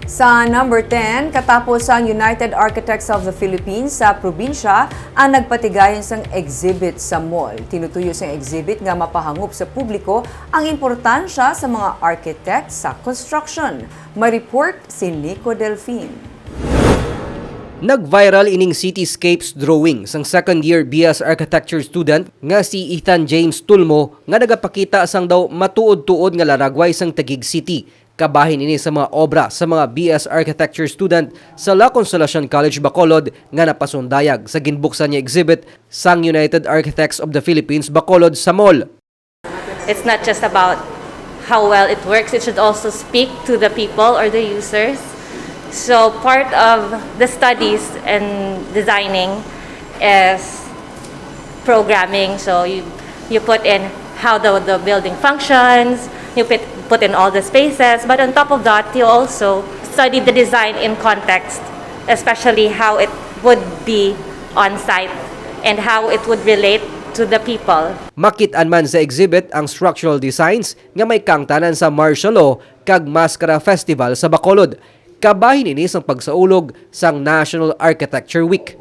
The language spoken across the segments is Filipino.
Sa number 10, katapos ang United Architects of the Philippines sa probinsya ang nagpatigayon sang exhibit sa mall. Tinutuyo sa exhibit nga mapahangup sa publiko ang importansya sa mga architect sa construction. May report si Nico Delfin. Nag-viral ining cityscapes drawing sang second-year BS Architecture student nga si Ethan James Tulmo nga nagapakita sang daw matuod-tuod nga laragway sang Taguig City. Kabahin ini sa mga obra sa mga BS Architecture student sa La Consolacion College Bacolod nga napasundayag sa ginbuksan niya exhibit sang United Architects of the Philippines Bacolod sa mall. It's not just about how well it works, it should also speak to the people or the users. So part of the studies and designing is programming. So you put in how the building functions, you put in all the spaces, but on top of that, you also study the design in context, especially how it would be on site and how it would relate to the people. Makit-an man sa exhibit ang structural designs nga may kangtanan sa martial law kag Mascara Festival sa Bacolod. Kabahin ini sang pagsaulog sang National Architecture Week.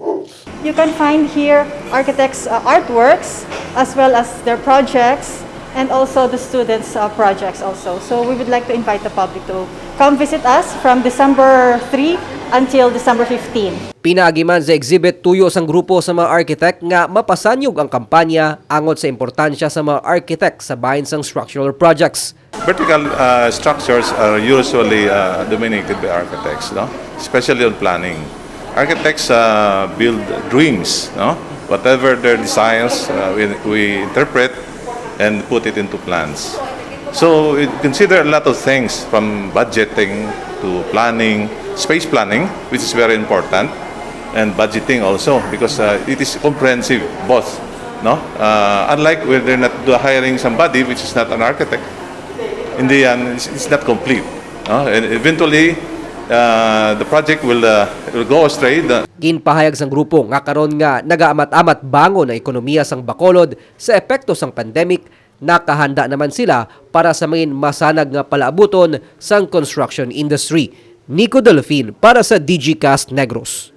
You can find here architects' artworks as well as their projects and also the students' projects also. So we would like to invite the public to come visit us from December 3 until December 15. Pinaagi man sa exhibit tuyo sang grupo sa mga architect nga mapasanyog ang kampanya angot sa importansya sa mga architect sa bahin sang structural projects. Vertical structures are usually dominated by architects, no? Especially on planning. Architects build dreams, no? Whatever their desires, we interpret and put it into plans. So we consider a lot of things from budgeting to planning, space planning, which is very important, and budgeting also because it is comprehensive both. No, unlike when they're not hiring somebody which is not an architect, in the end it's not complete. No? And eventually the project will go astray. Ginpahayag sang grupo nga karon nga nagaamat-amat bangon ang ekonomiya sang Bacolod sa epekto sang pandemic, nakahanda naman sila para sa mga masanag nga palaabuton sang construction industry. Nico Delfin para sa DigiCast Negros.